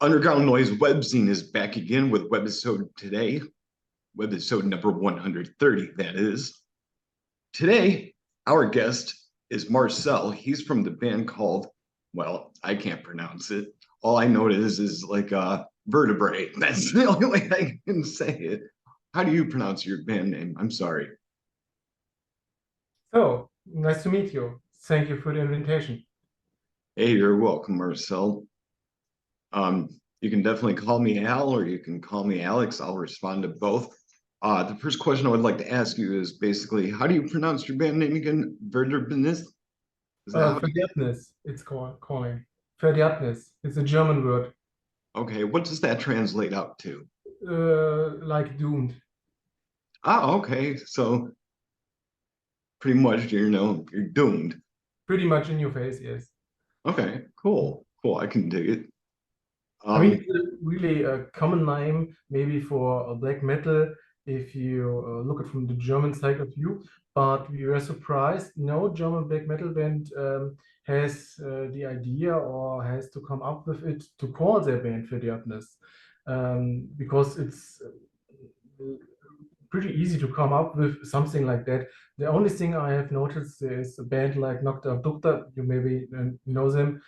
Underground Noise Webzine is back again with Webisode today, Webisode number 130, that is. Today, our guest is Marcel. He's from the band called, well, I can't pronounce it. All I know is like Vertebrae. That's the only way I can say it. How do you pronounce your band name? I'm sorry. So, nice to meet you. Thank you for the invitation. Hey, you're welcome, Marcel. You can definitely call me Al or you can call me Alex. I'll respond to both. The first question I would like to ask you is basically, how do you pronounce your band name again? Verderbnis? Is that how Verderbnis, it's calling. Verderbnis, it's a German word, okay, what does that translate out to? like doomed. Ah, okay. So pretty much, you're doomed. Pretty much in your face, yes. Okay, cool. Cool. I can dig it. I mean, Um, it's really a common name, maybe for black metal, if you look at from the German side of view. But we were surprised. No German black metal band has the idea or has to come up with it to call their band Verderbnis, because it's pretty easy to come up with something like that. The only thing I have noticed is a band like Nocta Dukta, you maybe know them,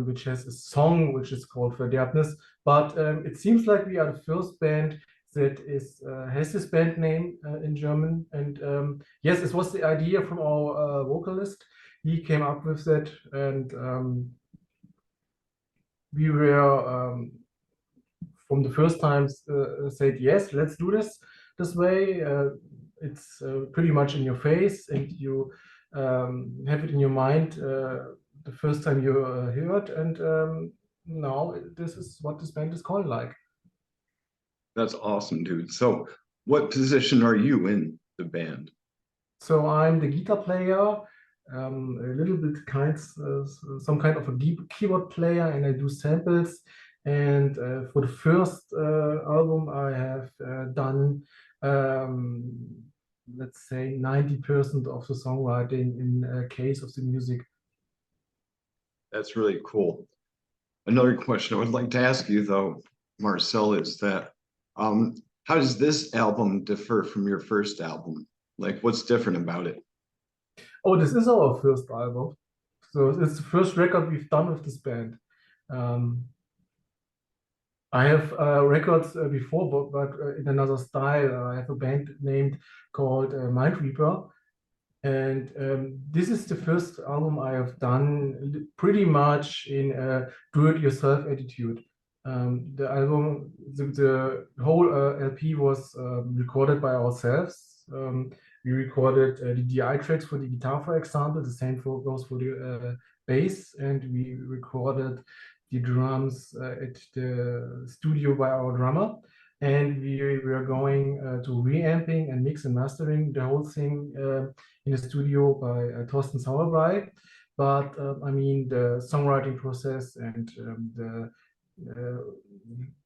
which has a song which is called Verderbnis. But it seems like we are the first band that is has this band name in German. And yes, it was the idea from our vocalist. He came up with that, and we were from the first times said yes, let's do this way. It's pretty much in your face, and you have it in your mind the first time you hear it, and now this is what this band is called like. that's awesome, dude. So what position are you in the band? So I'm the guitar player, a little bit some kind of a keyboard player, and I do samples. And for the first album, I have done, let's say, 90% of the songwriting in case of the music. That's really cool. Another question I would like to ask you, though, Marcel, is that um, how does this album differ from your first album? Like, what's different about it? Oh, this is our first album. So it's the first record we've done with this band. Um, I have records before, but in another style. I have a band named called Mind Reaper, and this is the first album I have done pretty much in a do-it-yourself attitude. The whole LP was recorded by ourselves. We recorded the DI tracks for the guitar, for example. The same goes for the bass, and we recorded the drums at the studio by our drummer. And we were going to reamping and mix and mastering the whole thing in a studio by Thorsten Sauerbrei. But I mean, the songwriting process and uh,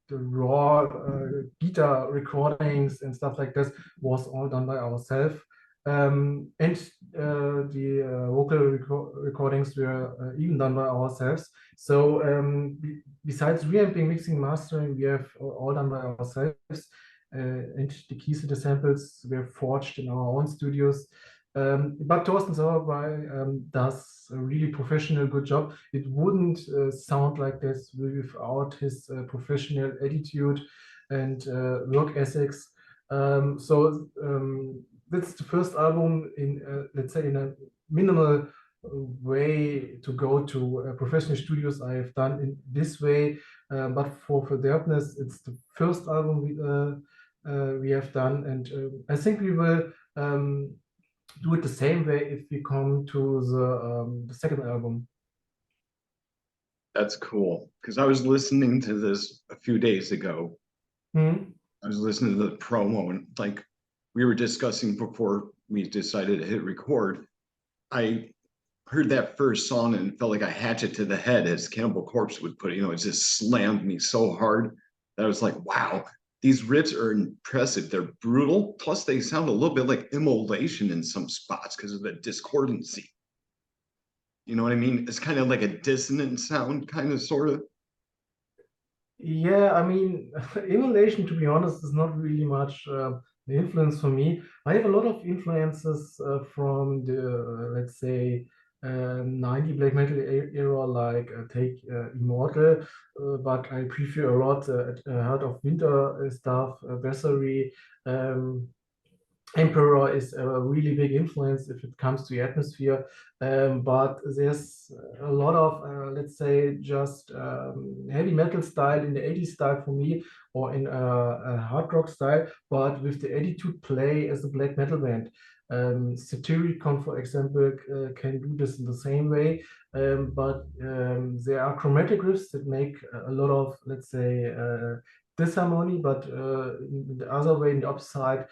the raw guitar recordings and stuff like this was all done by ourselves. And the vocal recordings were even done by ourselves. So besides reamping, mixing, mastering, we have all done by ourselves. And the keys to the samples were forged in our own studios. But Thorsten Sauerbrei does a really professional, good job. It wouldn't sound like this without his professional attitude and work ethics. That's the first album in, let's say, in a minimal way to go to professional studios I have done in this way. But for Verderbnis, it's the first album we have done, and I think we will do it the same way if we come to the second album. That's cool. Because I was listening to this a few days ago. Hmm. I was listening to the promo and like we were discussing before we decided to hit record. I heard that first song and felt like a hatchet to the head, as Cannibal Corpse would put it. It just slammed me so hard that I was like, wow, these riffs are impressive. They're brutal. Plus, they sound a little bit like immolation in some spots because of the discordancy. You know what I mean? It's kind of like a dissonant sound, kind of, sort of. Yeah, I mean, emulation, to be honest, is not really much the influence for me. I have a lot of influences from the, let's say, 90 black metal era, like take Immortal, but I prefer a lot Heart of Winter stuff, Vessery. Um, Emperor is a really big influence if it comes to the atmosphere, but there's a lot of, let's say, just heavy metal style in the 80s style for me, or in a hard rock style, but with the attitude play as a black metal band. Satyricon, for example, can do this in the same way, but there are chromatic riffs that make a lot of, let's say, disharmony, but in the other way, in the opposite,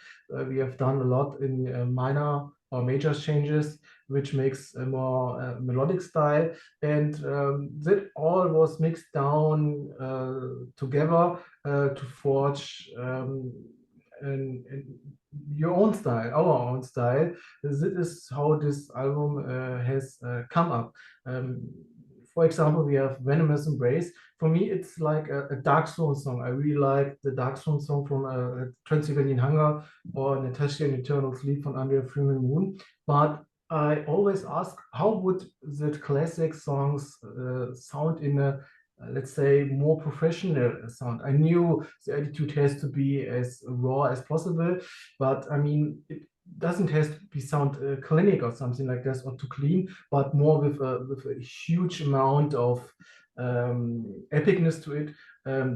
we have done a lot in minor or major changes, which makes a more melodic style. And that all was mixed down together to forge your own style, our own style. This is how this album has come up. Um, for example, we have Venomous Embrace. For me, it's like a Dark Throne song. I really like the Dark Throne song from Transylvanian Hunger or Natasha in Eternal Sleep from Under a Full Moon. But I always ask, how would the classic songs sound in a, let's say, more professional sound? I knew the attitude has to be as raw as possible, but I mean, it doesn't have to be sound clinic or something like this, or too clean, but more with a huge amount of epicness to it.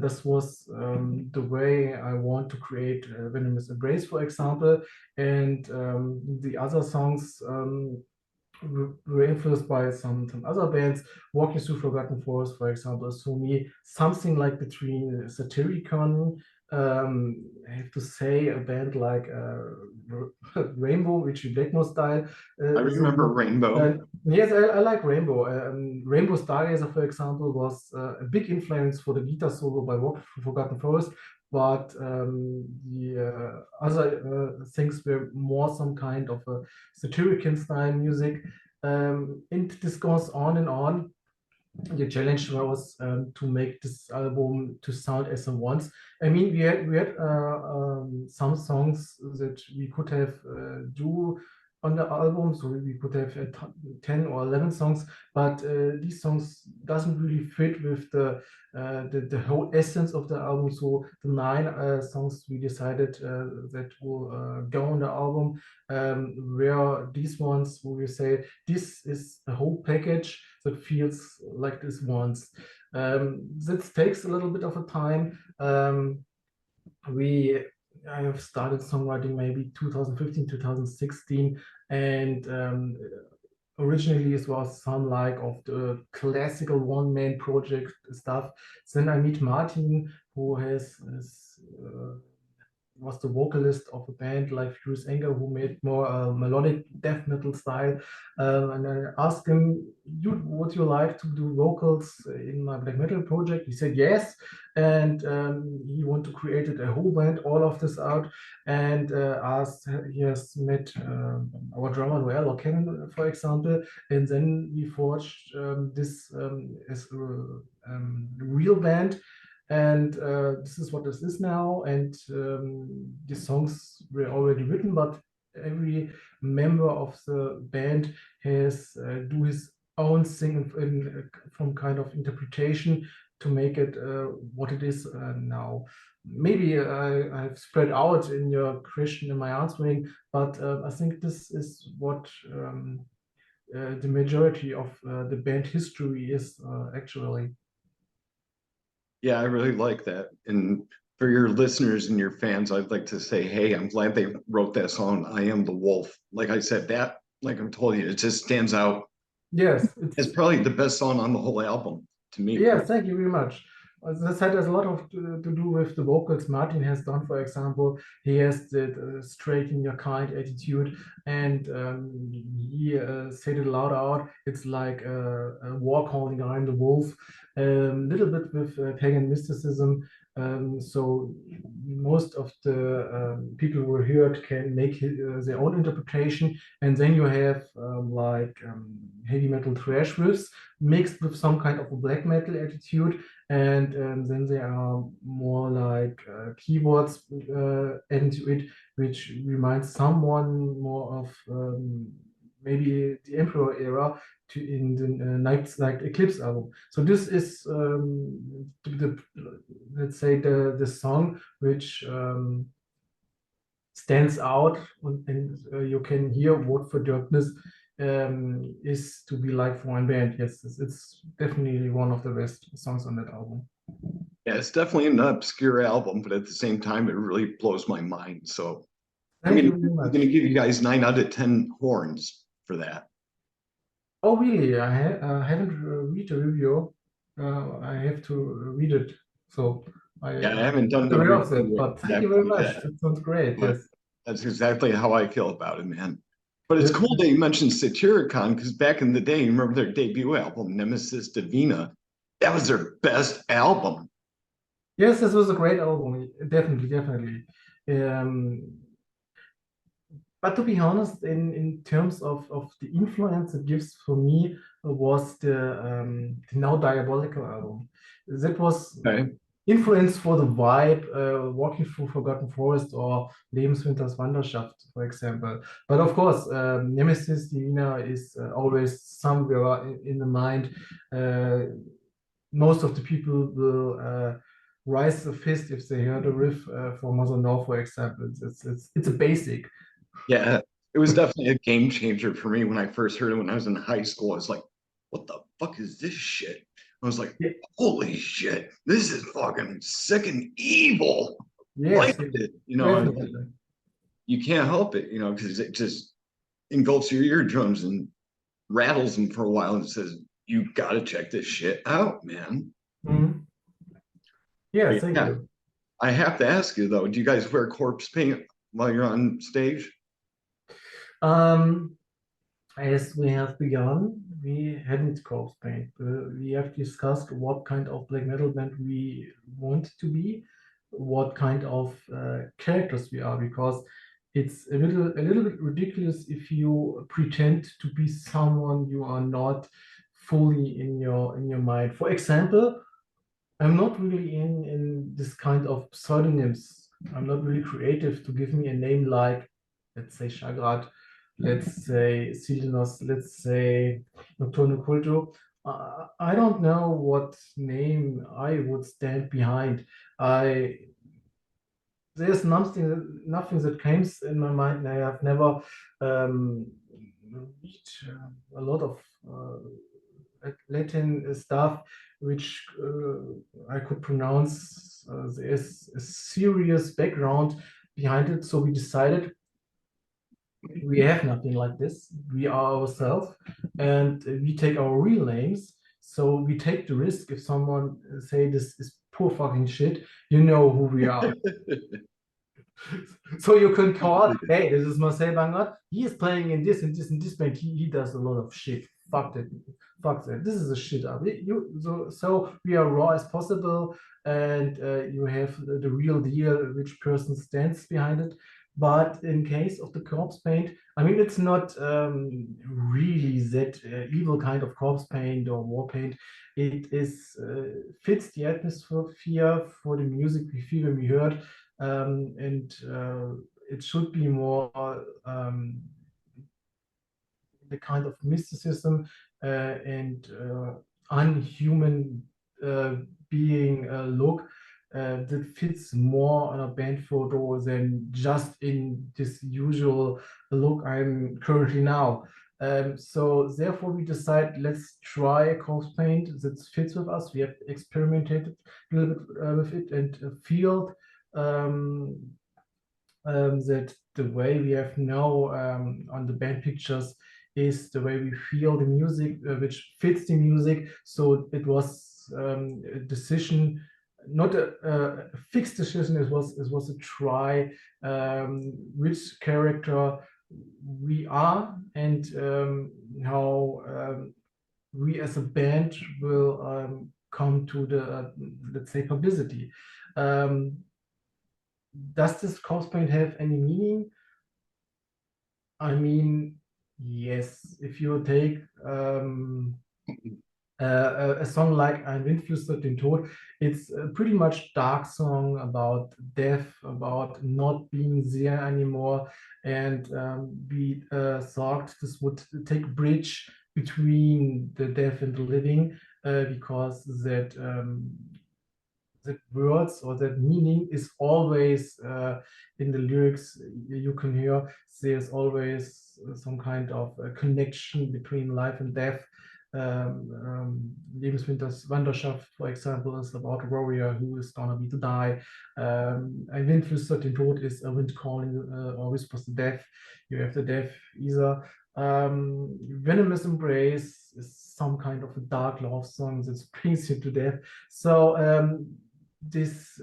This was the way I want to create Venomous Embrace, for example, and the other songs were influenced by some other bands. Walking Through Forgotten Forest, for example, is for me something like between Satyricon. I have to say, a band like Rainbow, Richie Blackmore style. I remember So Rainbow. yes, I like Rainbow. Rainbow Stargazer, for example, was a big influence for the guitar solo by Walking Through Forgotten Forest. But the other things were more some kind of a satirical style music. And this goes on and on. The challenge was to make this album to sound as a once. I mean, we had some songs that we could have do on the album, so we could have 10 or 11 songs, but these songs doesn't really fit with the whole essence of the album. So the 9 songs we decided that will go on the album were these ones where we say this is a whole package that feels like this once. This takes a little bit of a time. We I have started songwriting maybe 2015, 2016, and originally it was some like of the classical one-man project stuff. Then I meet Martin, who was the vocalist of a band like Furious Anger, who made more melodic death metal style. And I asked him, would you like to do vocals in my black metal project? He said yes. And he wanted to create a whole band, all of this out. And he has met our drummer Noel or Ken, for example. And then we forged this as a real band, and this is what this is now. And the songs were already written, but every member of the band has do his own thing from kind of interpretation to make it what it is now. Maybe I've spread out in your question in my answering, but I think this is what the majority of the band history is actually. Yeah, I really like that. And for your listeners and your fans, I'd like to say, hey, I'm glad they wrote that song, I Am the Wolf. Like I said, that, like I'm told you, it just stands out. Yes, It's it's probably the best song on the whole album to me. yeah, thank you very much. This has a lot to do with the vocals Martin has done, for example. He has the straight in your kind attitude, and he said it loud out. It's like a war calling, I'm the wolf, a little bit with pagan mysticism. So most of the people who heard can make their own interpretation, and then you have heavy metal thrash riffs mixed with some kind of a black metal attitude. and then there are more like keywords into it, which reminds someone more of maybe the Emperor era to in the Night Eclipse album. So this is let's say the song which stands out, and you can hear what Verderbnis is to be like for one band. Yes, it's definitely one of the best songs on that album. Yeah, it's definitely an obscure album, but at the same time, it really blows my mind. So I'm Thank you gonna very I'm much. gonna give you guys 9 out of 10 horns for that. Oh, really? I haven't read the review. I have to read it. So Yeah, I I'm haven't done not the aware of that, review but thank you very exactly much. yet, That sounds great. but Yes. that's exactly how I feel about it, man. But it's The, cool that you mentioned Satyricon because back in the day, you remember their debut album, Nemesis Divina? That was their best album. yes, this was a great album. Definitely, definitely. Um, But to be honest, in terms of the influence it gives for me was the Now Diabolical album. That was Okay. influence for the vibe, Walking Through Forgotten Forest or Lebenswinters Wanderschaft, for example. But of course, Nemesis Divina is always somewhere in the mind. Most of the people will raise a fist if they hear the riff for Mother No, for example. It's a basic. Yeah, it was definitely a game changer for me when I first heard it when I was in high school. I was like, what the fuck is this shit? I was like, holy shit, this is fucking sick and evil. Yes, Liked it, you know, and definitely. you can't help it, you know, because it just engulfs your eardrums and rattles them for a while and says, you got to check this shit out, man. Mhm. Yeah, But thank yeah, you. I have to ask you though, do you guys wear corpse paint while you're on stage? Um, as we have begun, we hadn't corpse paint. We have discussed what kind of black metal band we want to be, what kind of characters we are, because it's a little bit ridiculous if you pretend to be someone you are not fully in your mind. For example, I'm not really in this kind of pseudonyms. I'm not really creative to give me a name like, let's say Shagrat, let's say Silinos, let's say Nocturno Culto. I don't know what name I would stand behind. I There's nothing that comes in my mind. I have never read a lot of Latin stuff which I could pronounce. There's a serious background behind it, so we decided we have nothing like this. We are ourselves, and we take our real names. So we take the risk if someone say this is poor fucking shit, you know who we are. So you can call, hey, this is Marcel Bangert. He is playing in this and this and this band. He does a lot of shit. Fuck that. Fuck that. This is a shit up. So we are raw as possible, and you have the real deal, which person stands behind it. But in case of the corpse paint, I mean, it's not really that evil kind of corpse paint or war paint. It is fits the atmosphere for the music we feel when we heard, and it should be more the kind of mysticism and unhuman being look that fits more on a band photo than just in this usual look I'm currently now. So therefore we decide, let's try a corpse paint that fits with us. We have experimented a little bit with it and feel um, that the way we have now on the band pictures is the way we feel the music, which fits the music. So it was a decision, not a fixed decision. It was a try which character we are and how we as a band will come to the let's say publicity. Um, does this corpse paint have any meaning? I mean, yes. If you take A song like Ein Windflüstert den Tod, it's a pretty much dark song about death, about not being there anymore. And we thought this would take a bridge between the death and the living, because that words or that meaning is always in the lyrics. You can hear there's always some kind of connection between life and death. Lebenswinters Wanderschaft, for example, is about a warrior who is gonna be to die. Ein Windflüstert den Tod is a wind calling or whispers to death. You have the death either. Venomous Embrace is some kind of a dark love song that brings you to death. So this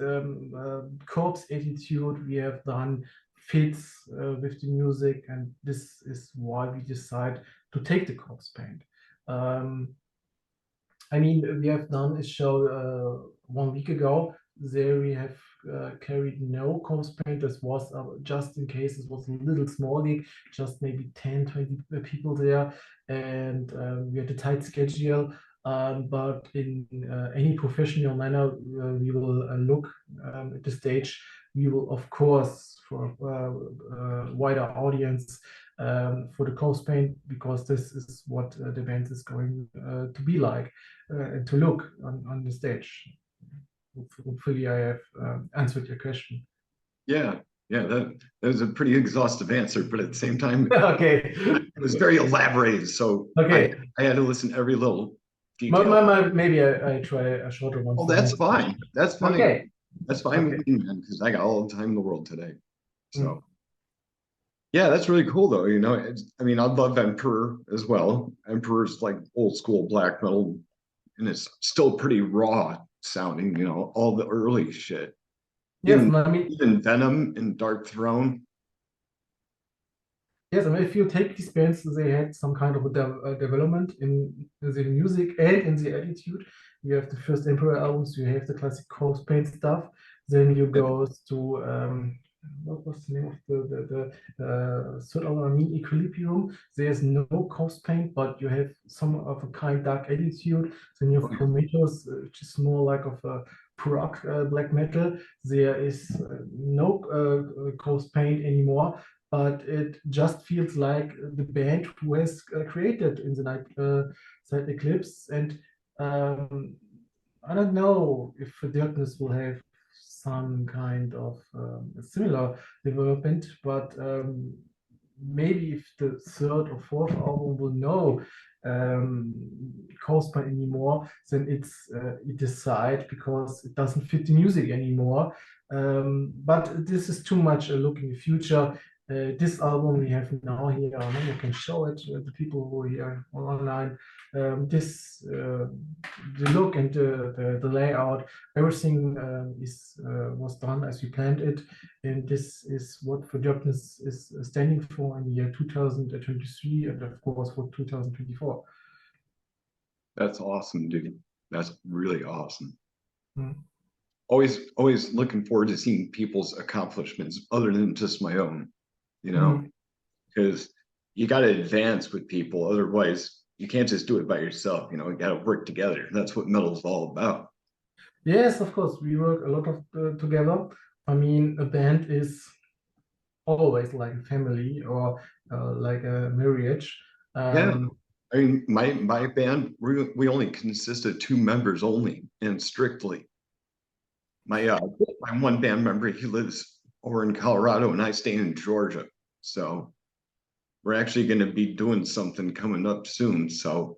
corpse attitude we have done fits with the music, and this is why we decide to take the corpse paint. I mean, we have done a show 1 week ago. There we have carried no corpse paint. This was just in case it was a little small league, just maybe 10-20 people there, and we had a tight schedule. But in any professional manner, we will look at the stage. We will, of course, for a wider audience, for the corpse paint, because this is what the band is going to be like and to look on the stage. Hopefully, I have answered your question. Yeah, that was a pretty exhaustive answer, but at the same time, Okay. it was very elaborated. So Okay. I had to listen to every little detail. Maybe I try a shorter one. Oh, that's fine. That's fine. Okay. That's fine Okay. with me, man, because I got all the time in the world today. So, Mm. yeah, that's really cool, though. You know, I mean, I love Emperor as well. Emperor's like old school black metal, and it's still pretty raw sounding. You know, all the early shit. Yes, Even Venom and Dark Throne. yes, I mean, if you take these bands, they had some kind of a development in the music and in the attitude. You have the first Emperor albums, you have the classic corpse paint stuff. Then you go to what was the name of the third album? I mean, Equilibrium. There's no corpse paint, but you have some of a kind dark attitude. Then you have Prometheus, which is more like of a prog black metal. There is no corpse paint anymore, but it just feels like the band who has created In the Night Side Eclipse. And I don't know if Verderbnis will have some kind of similar development, but maybe if the third or fourth album will know Coastman anymore, then it decide because it doesn't fit the music anymore. But this is too much a look in the future. This album we have now here, I can show it to the people who are here online. The look and the layout, everything was done as we planned it, and this is what Verderbnis is standing for in the year 2023, and of course for 2024. That's awesome, dude. That's really awesome. Mm. Always looking forward to seeing people's accomplishments other than just my own, you know, because you got to advance with people. Otherwise, you can't just do it by yourself. You know, you got to work together. That's what metal's all about. Yes, of course, we work a lot of together. I mean, a band is always like a family or like a marriage. Yeah. I mean, my band, we only consist of 2 members only, and strictly. My one band member, he lives over in Colorado, and I stay in Georgia. So we're actually going to be doing something coming up soon. So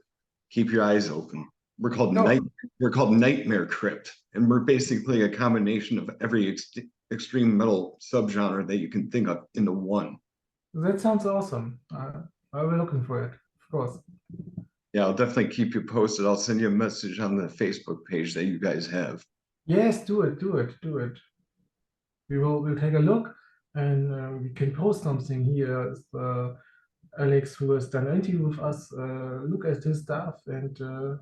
keep your eyes open. We're called Nightmare Crypt, and we're basically a combination of every extreme metal subgenre that you can think of into one. That sounds awesome. I'll be looking for it, of course. Yeah, I'll definitely keep you posted. I'll send you a message on the Facebook page that you guys have. Yes, do it. We'll take a look, and we can post something here. Alex, who has done an interview with us, look at his stuff, and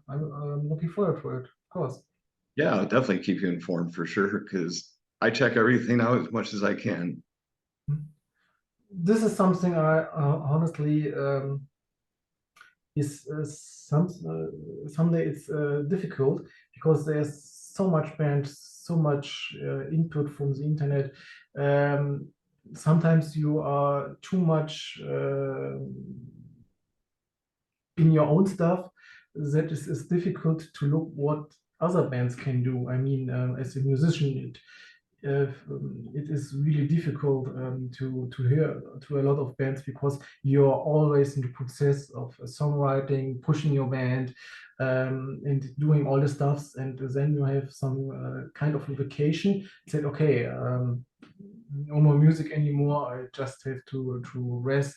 I'm looking forward for it, of course. Yeah, I'll definitely keep you informed for sure, because I check everything out as much as I can. This is something I honestly is someday it's difficult because there's so much bands, so much input from the internet. Sometimes you are too much in your own stuff that is difficult to look what other bands can do. I mean, as a musician, it is really difficult to hear to a lot of bands because you're always in the process of songwriting, pushing your band, and doing all the stuffs, and then you have some kind of a vacation. Said, okay, no more music anymore. I just have to rest.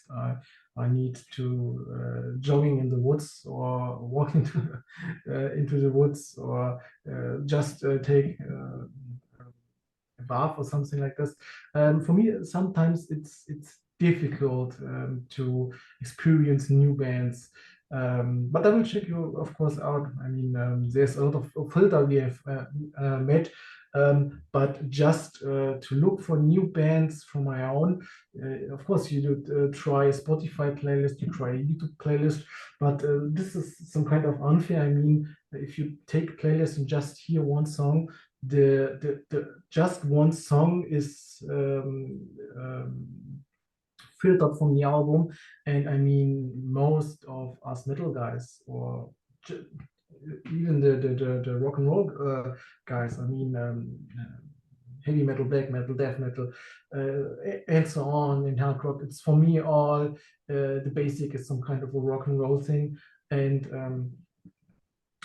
I need to jogging in the woods or walking into the woods or just take a bath or something like this. For me, sometimes it's difficult to experience new bands. But I will check you, of course, out. I mean, there's a lot of filter we have met. But just to look for new bands for my own, of course, you do try a Spotify playlist, you try a YouTube playlist, but this is some kind of unfair. I mean, if you take a playlist and just hear one song, the just one song is filtered from the album, and I mean most of us metal guys or even the rock and roll guys, I mean heavy metal, black metal, death metal, and so on in hard rock, it's for me all the basic is some kind of a rock and roll thing, and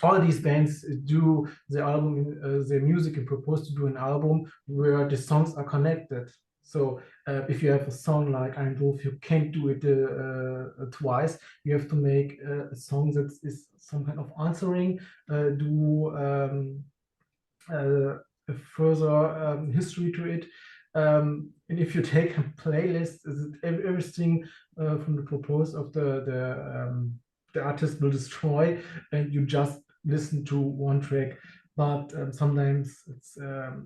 all these bands do the album, their music, and propose to do an album where the songs are connected. So if you have a song like Ein Wolf, you can't do it twice. You have to make a song that is some kind of answering, do a further history to it. And if you take a playlist, is it everything from the purpose of the artist will destroy, and you just listen to one track. But sometimes it's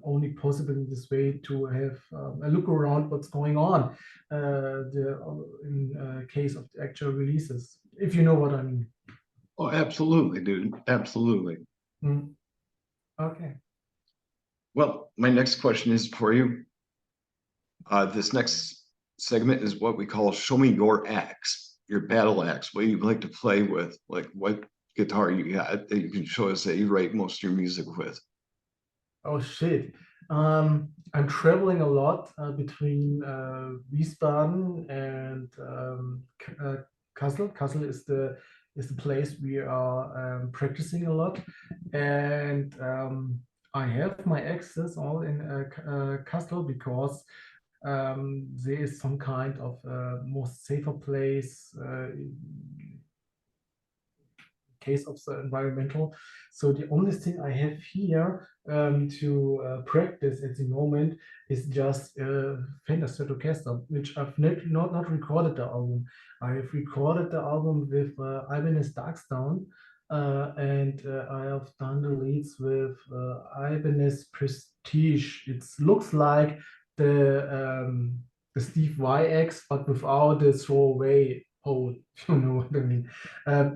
only possible in this way to have a look around what's going on in case of the actual releases, if you know what I mean. Oh, absolutely, dude. Absolutely. Mm. Okay. Well, my next question is for you. This next segment is what we call Show Me Your Axe, your battle axe, what you like to play with, like what guitar you got that you can show us that you write most of your music with. Oh shit. I'm traveling a lot between Wiesbaden and Kassel. Kassel is the place we are practicing a lot, and I have my access all in Kassel because there is some kind of more safer place case of the environmental. So the only thing I have here to practice at the moment is just Fender Stratocaster, which I've not recorded the album. I have recorded the album with Ibanez Darkstone, and I have done the leads with Ibanez Prestige. It looks like the Steve YX, but without the throwaway hole. You know what I mean?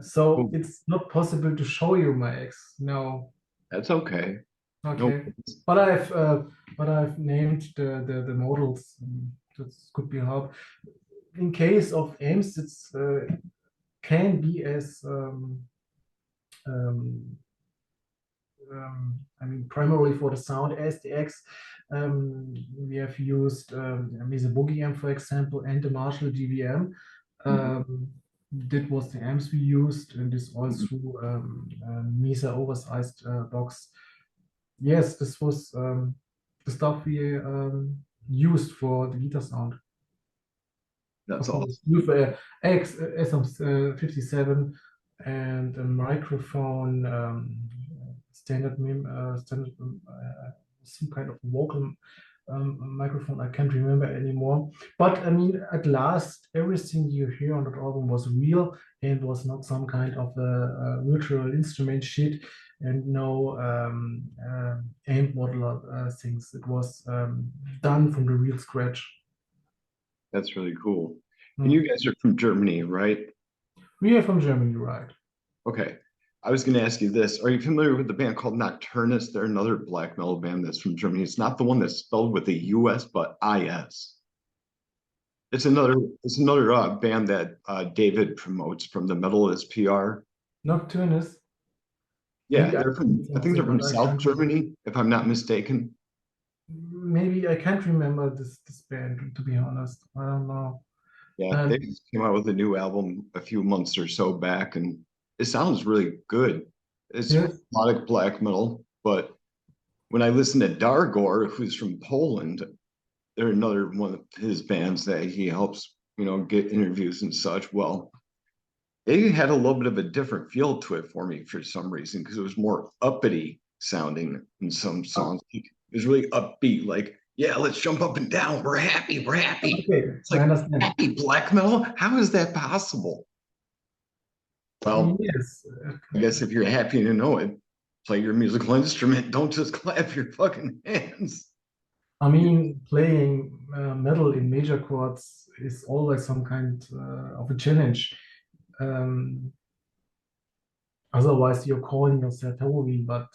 So Oh, it's not possible to show you my X. No. that's okay. Okay. Nope. But I've named the models. That could be help. In case of amps, it's can be as um, I mean, primarily for the sound as the X. We have used Mesa Boogie amp, for example, and the Marshall GVM. That was the amps we used, and this all through Mesa oversized box. Yes, this was the stuff we used for the guitar sound. That's Of all. course, with X SM57 and a microphone, standard some kind of vocal microphone. I can't remember anymore. But I mean, at last, everything you hear on that album was real and was not some kind of a virtual instrument shit and no amp model things. It was done from the real scratch. That's really cool. And you guys are from Germany, right? We are from Germany, right? Okay. I was going to ask you this. Are you familiar with the band called Nocturnus? They're another black metal band that's from Germany. It's not the one that's spelled with a US, but IS. It's another band that David promotes from the Metalist PR. Nocturnus. Yeah, Maybe I they're heard from, I think they're something, from but I South can't remember. Germany, if I'm not mistaken. Maybe I can't remember this band, to be honest. I don't know. Yeah, they Um, just came out with a new album a few months or so back, and it sounds really good. It's yes. melodic black metal, but when I listen to Dargor, who's from Poland, they're another one of his bands that he helps, get interviews and such. Well, they had a little bit of a different feel to it for me for some reason because it was more uppity sounding in some songs. It was really upbeat, like, yeah, let's jump up and down. We're happy. We're happy. Okay, It's I like understand. happy black metal. How is that possible? Well, Yes. I guess if you're happy to know it, play your musical instrument. Don't just clap your fucking hands. I mean, playing metal in major chords is always some kind of a challenge. Um, Otherwise, you're calling yourself Halloween, but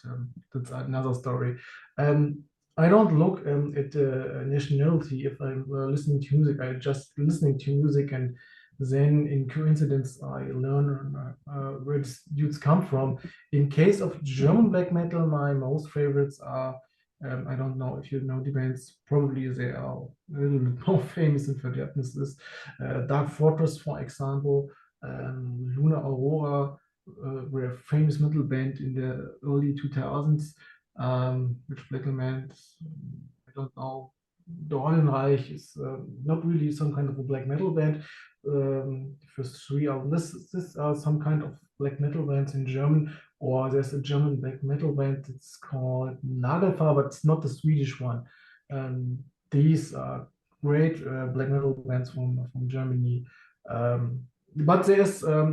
that's another story. Um, I don't look at nationality if I'm listening to music. I just listening to music, and then in coincidence, I learn where these dudes come from. In case of German black metal, my most favorites are. I don't know if you know the bands. Probably they are a little bit more famous in Verderbnis is Dark Fortress, for example, Luna Aurora, were a famous metal band in the early 2000s, which black metal, I don't know. Dornenreich is not really some kind of a black metal band. The first three are this are some kind of black metal bands in German, or there's a German black metal band that's called Nagelfar, but it's not the Swedish one. Um, these are great black metal bands from Germany. Um, but there's a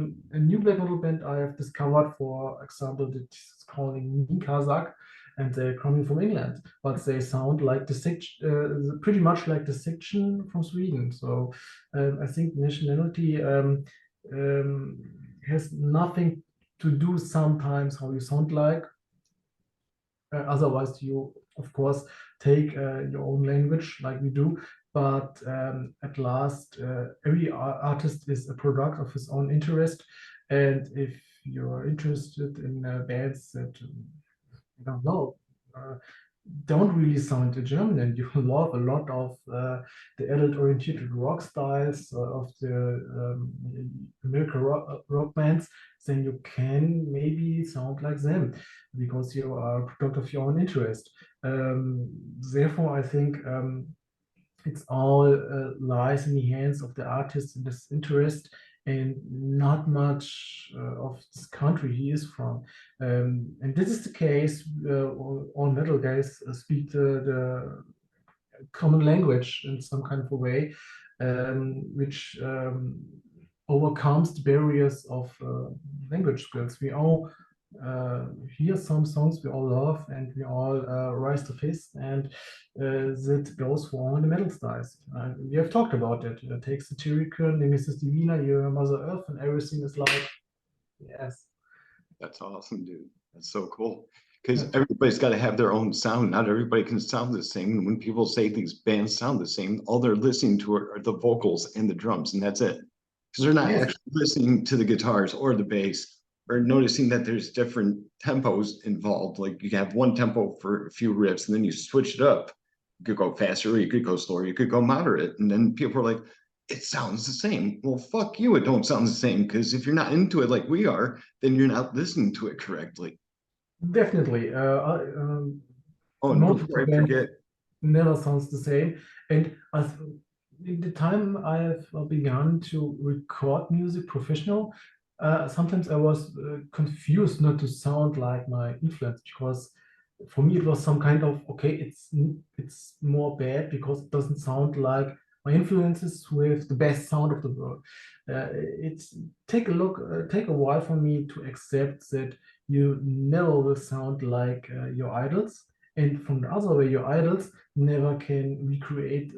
new black metal band I have discovered, for example, that's calling Kazakh, and they're coming from England, but they sound like the section, pretty much like the section from Sweden. So I think nationality um, has nothing to do sometimes how you sound like. Otherwise, you, of course, take your own language like we do. But at last, every artist is a product of his own interest. And if you're interested in bands that, I don't know, uh, don't really sound German, and you love a lot of the adult-oriented rock styles of the American rock bands, then you can maybe sound like them because you are a product of your own interest. Therefore, I think it's all lies in the hands of the artist and this interest, and not much of this country he is from. And this is the case. All metal guys speak the common language in some kind of a way, which overcomes the barriers of language skills. We all hear some songs we all love, and we all rise to fist, and that goes for all the metal styles. We have talked about it. It takes the Tyrican, the Mrs. Divina, your Mother Earth, and everything is like, yes. That's awesome, dude. That's so cool. Because everybody's got to have their own sound. Not everybody can sound the same. And when people say these bands sound the same, all they're listening to are the vocals and the drums, and that's it. Because they're not Yes, actually listening to the guitars or the bass or noticing that there's different tempos involved. Like you have one tempo for a few riffs, and then you switch it up. You could go faster, or you could go slower, you could go moderate. And then people are like, it sounds the same. Well, fuck you, it don't sound the same. Because if you're not into it like we are, then you're not listening to it correctly. definitely. Oh, and Most of before the I bands forget, never sounds the same. And in the time I have begun to record music professional, sometimes I was confused not to sound like my influence, because for me it was some kind of, okay, it's more bad because it doesn't sound like my influences with the best sound of the world. It's take a while for me to accept that you never will sound like your idols, And from the other way, your idols never can recreate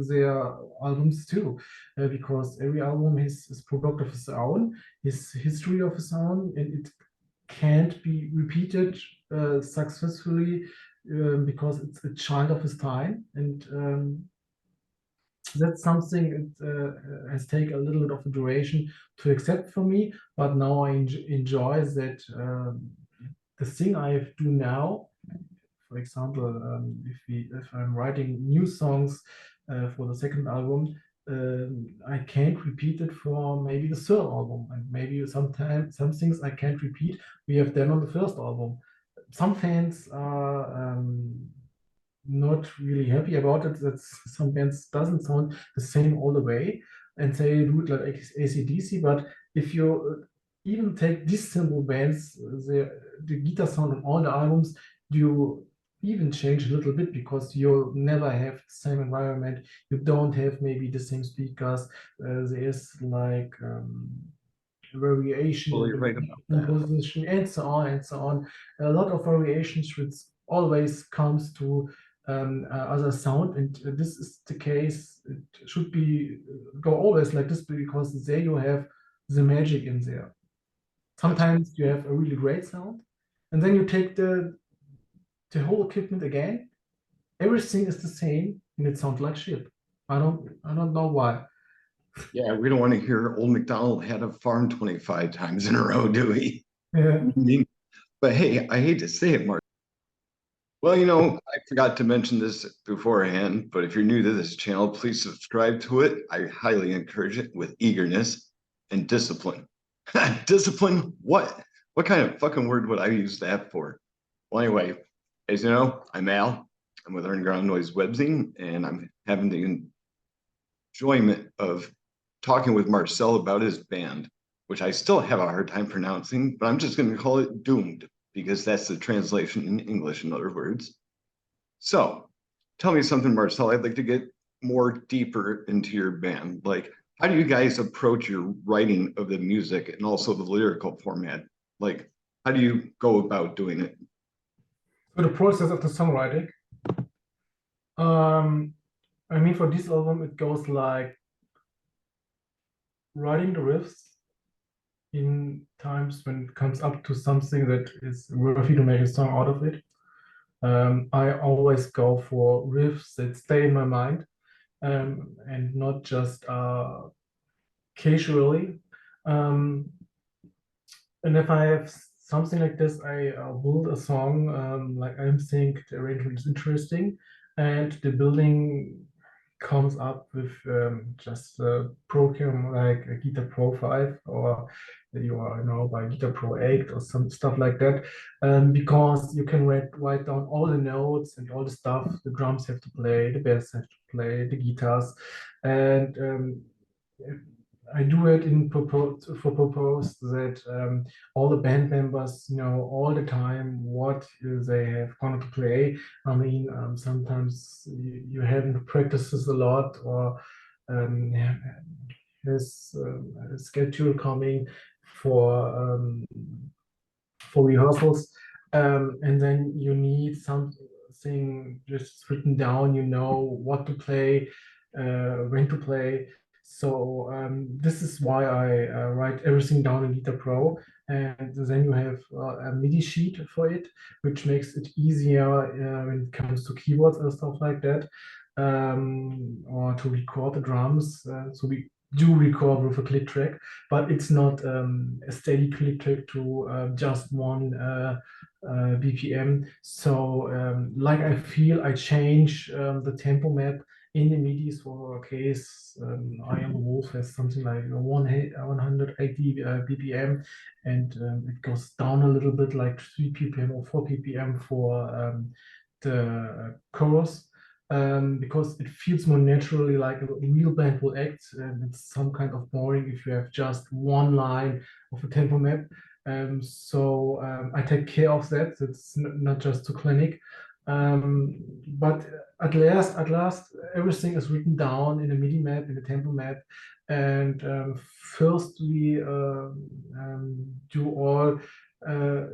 their albums too, because every album has his product of its own, his history of its own, and it can't be repeated successfully because it's a child of its time. And that's something it has taken a little bit of a duration to accept for me, but now I enjoy that the thing I do now, for example, if I'm writing new songs for the second album, I can't repeat it for maybe the third album, and maybe sometimes some things I can't repeat we have done on the first album. Some fans are not really happy about it. That some bands doesn't sound the same all the way, and they do it like AC/DC. But if you even take these simple bands, the guitar sound on all the albums, you even change a little bit because you'll never have the same environment. You don't have maybe the same speakers. There's like variation Well, in you're the right about that. composition and so on and so on. A lot of variations which always comes to other sound, and this is the case. It should be go always like this because there you have the magic in there. Sometimes you have a really great sound, and then you take the whole equipment again. Everything is the same, and it sounds like shit. I don't know why. Yeah, we don't want to hear Old MacDonald had a farm 25 times in a row, do we? Yeah. I mean, but hey, I hate to say it, Mark. Well, I forgot to mention this beforehand, but if you're new to this channel, please subscribe to it. I highly encourage it with eagerness and discipline. Discipline? What? What kind of fucking word would I use that for? Well, anyway, as you know, I'm Al. I'm with Underground Noise Webzine, and I'm having the enjoyment of talking with Marcel about his band, which I still have a hard time pronouncing, but I'm just going to call it Doomed because that's the translation in English, in other words. So tell me something, Marcel. I'd like to get more deeper into your band. Like, how do you guys approach your writing of the music and also the lyrical format? Like, how do you go about doing it? So the process of the songwriting. I mean, for this album, it goes like writing the riffs in times when it comes up to something that is worthy to make a song out of it. I always go for riffs that stay in my mind and not just casually. And if I have something like this, I build a song like I think the arrangement is interesting, and the building comes up with just a program like a Guitar Pro 5 or you are by Guitar Pro 8 or some stuff like that, because you can write down all the notes and all the stuff the drums have to play, the bass have to play, the guitars, and I do it for purpose that all the band members know all the time what they have going to play. I mean, sometimes you haven't practiced this a lot, or has a schedule coming for rehearsals, and then you need something just written down. You know what to play, when to play. So this is why I write everything down in Guitar Pro, and then you have a MIDI sheet for it, which makes it easier when it comes to keyboards and stuff like that, or to record the drums. So we do record with a click track, but it's not a steady click track to just one BPM. So like I feel I change the tempo map in the MIDI. For a case, I Am the Wolf has something like 180 BPM, and it goes down a little bit, like 3 BPM or 4 BPM for the chorus, because it feels more naturally like a real band will act, and it's some kind of boring if you have just one line of a tempo map. So I take care of that. It's not just too clinic. But at last, everything is written down in a MIDI map, in a tempo map, and first we do all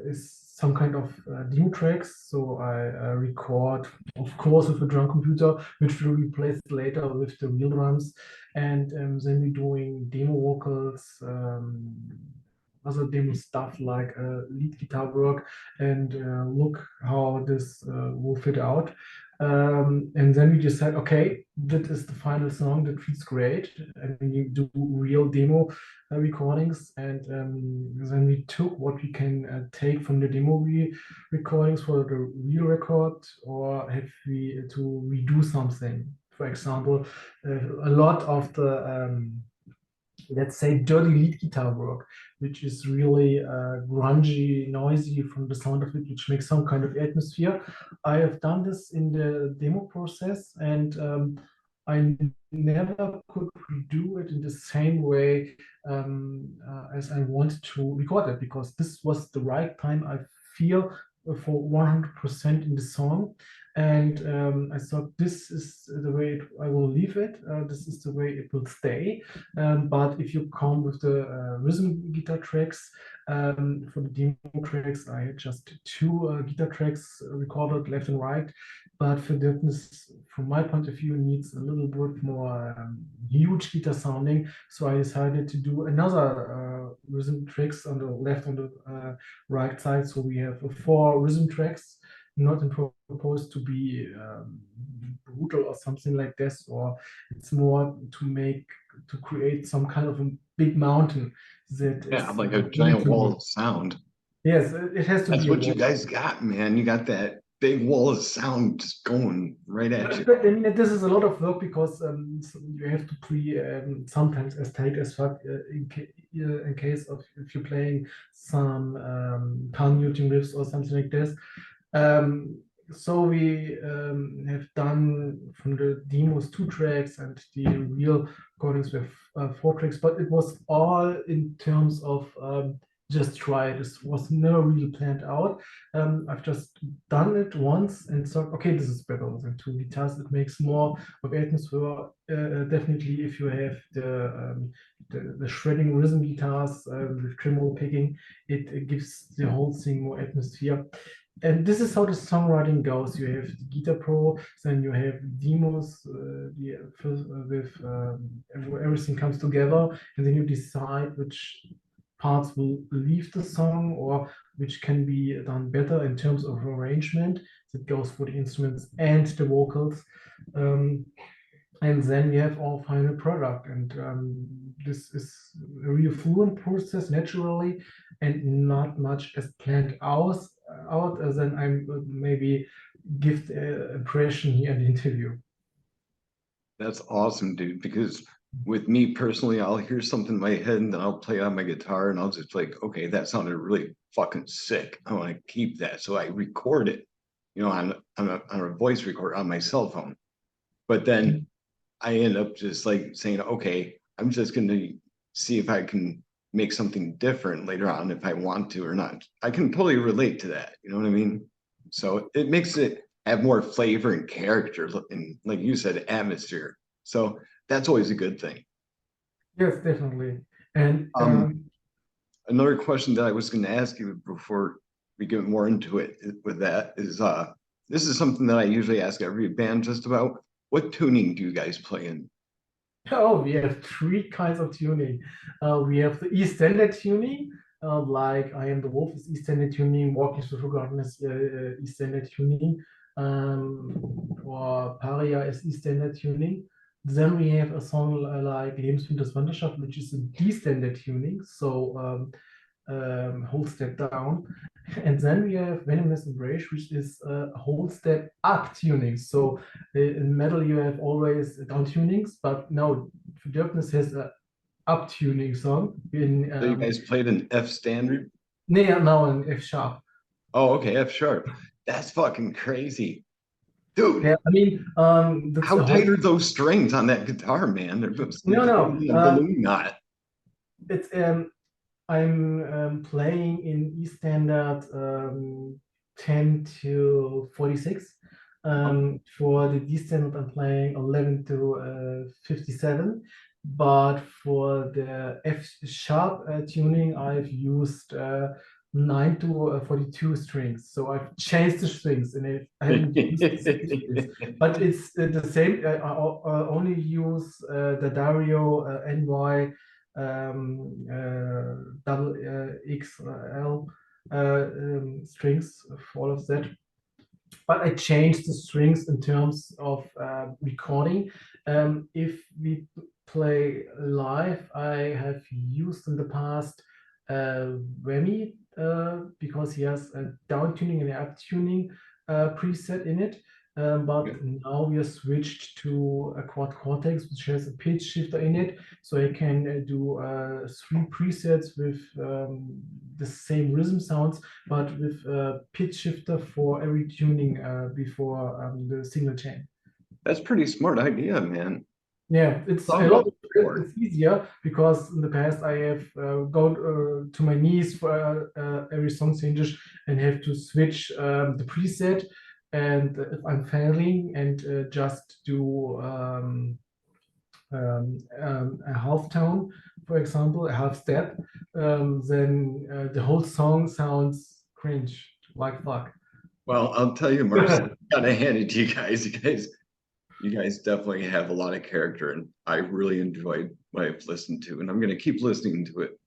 is some kind of demo tracks. So I record, of course, with a drum computer, which will be replaced later with the real drums. And then we're doing demo vocals, other demo stuff like lead guitar work, and look how this will fit out. And then we decide, okay, that is the final song that fits great, and we do real demo recordings, and then we took what we can take from the demo recordings for the real record, or have we to redo something. For example, a lot of the let's say dirty lead guitar work, which is really grungy, noisy from the sound of it, which makes some kind of atmosphere. I have done this in the demo process, and I never could redo it in the same way as I wanted to record it, because this was the right time, I feel, for 100% in the song. And I thought, this is the way I will leave it. This is the way it will stay. But if you come with the rhythm guitar tracks, for the demo tracks, I had just two guitar tracks recorded left and right. But Verderbnis, from my point of view, needs a little bit more huge guitar sounding. So I decided to do another rhythm tracks on the left and the right side. So we have four rhythm tracks, not proposed to be brutal or something like this, or it's more to create some kind of a big mountain that Yeah, is like a giant wall of sound. Yes, it has to That's be a what you wall. guys got, man. You got that big wall of sound just going right at you. But I mean, this is a lot of work, because you have to play sometimes as tight as fuck in case of if you're playing some palm muting riffs or something like this. So we have done from the demos 2 tracks, and the real recordings with 4 tracks, but it was all in terms of just try it. This was never really planned out. I've just done it once and thought, okay, this is better than 2 guitars. It makes more of atmosphere. Definitely, if you have the shredding rhythm guitars with tremolo picking, it gives the whole thing more atmosphere. And this is how the songwriting goes. You have the Guitar Pro, then you have demos with where everything comes together, and then you decide which parts will leave the song or which can be done better in terms of arrangement. That goes for the instruments and the vocals. And then you have our final product, and this is a real fluent process naturally, and not much as planned out. Then I maybe give the impression here in the interview. That's awesome, dude. Because with me personally, I'll hear something in my head and then I'll play on my guitar and I'll just like, okay, that sounded really fucking sick. I want to keep that. So I record it, on a voice recorder on my cell phone. But then I end up just like saying, okay, I'm just going to see if I can make something different later on if I want to or not. I can totally relate to that. You know what I mean? So it makes it have more flavor and character and, like you said, atmosphere. So that's always a good thing. Yes, definitely. And Another question that I was going to ask you before we get more into it with that is this is something that I usually ask every band just about. What tuning do you guys play in? oh, we have 3 kinds of tuning. We have the E standard tuning, like I Am the Wolf is E standard tuning, Walking Through Forgotten is E standard tuning, or Paria is E standard tuning. Then we have a song like Lebenswind das Wanderschaft, which is a D standard tuning, so whole step down. And then we have Venomous Embrace, which is a whole step up tuning. So in metal, you have always down tunings, but now Verderbnis has a up tuning song. So you guys played an F standard? Now in F sharp. Oh, okay, F sharp. That's fucking crazy. Dude, Yeah, I mean, that's how a whole. tight are those strings on that guitar, man? They're just No, tighter than a balloon knot. it's I'm playing in E standard 10 to 46. For the D standard, I'm playing 11 to 57. But for the F sharp tuning, I've used 9 to 42 strings. So I've changed the strings and I haven't used the same strings. But it's the same. I only use the Dario NY double XL strings for all of that. But I changed the strings in terms of recording. If we play live, I have used in the past Remy because he has a down tuning and up tuning preset in it. But now we are switched to a quad cortex, which has a pitch shifter in it. So I can do 3 presets with the same rhythm sounds, but with a pitch shifter for every tuning before the single chain. That's pretty smart idea, man. Yeah, it's a lot. It's easier because in the past I have gone to my knees for every song changes and have to switch the preset. And if I'm failing and just do a half tone, for example, a half step, then the whole song sounds cringe, like fuck. Well, I'll tell you, Marcel, gotta hand it to you guys. You guys definitely have a lot of character, and I really enjoyed what I've listened to, and I'm gonna keep listening to it.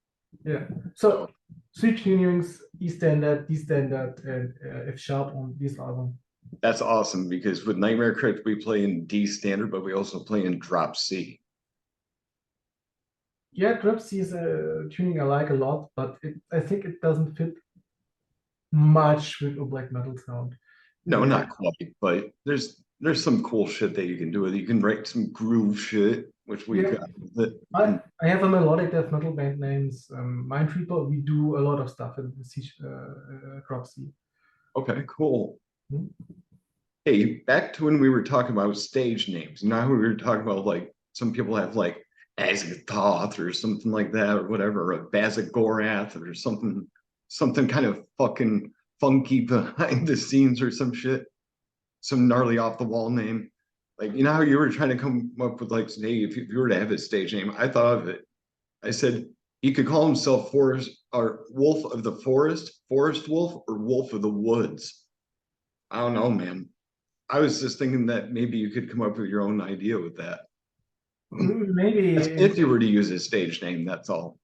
Yeah. So 3 tunings: E standard, D standard, and F sharp on this album. That's awesome because with Nightmare Crypt we play in D standard, but we also play in drop C. Yeah, drop C is a tuning I like a lot, but I think it doesn't fit much with a black metal sound. No, not quite, but there's some cool shit that you can do with it. You can write some groove shit, which we've got with it. I have a melodic death metal band names Mindreaper. We do a lot of stuff in C drop C. Okay, cool. Hey, back to when we were talking about stage names. Now we were talking about like some people have like Azathoth or something like that or whatever, or Bazagorath or something kind of fucking funky behind the scenes or some shit, some gnarly off the wall name. Like, you know how you were trying to come up with like, hey, if you were to have a stage name, I thought of it. I said he could call himself Forest or Wolf of the Forest, Forest Wolf, or Wolf of the Woods. I don't know, man. I was just thinking that maybe you could come up with your own idea with that. Maybe if you were to use a stage name, that's all.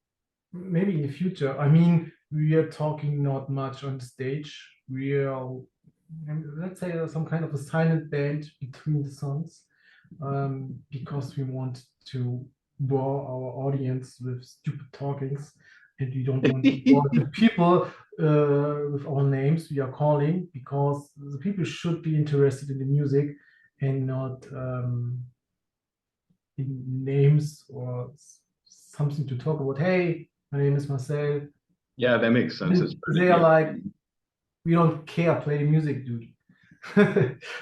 Maybe in the future. I mean, we are talking not much on stage. We are, let's say, some kind of a silent band between the songs, because we want to bore our audience with stupid talkings, and we don't want to bore the people with our names we are calling, because the people should be interested in the music and not in names or something to talk about. Hey, my name is Marcel. Yeah, that makes sense. They are like, we don't care, play the music, dude.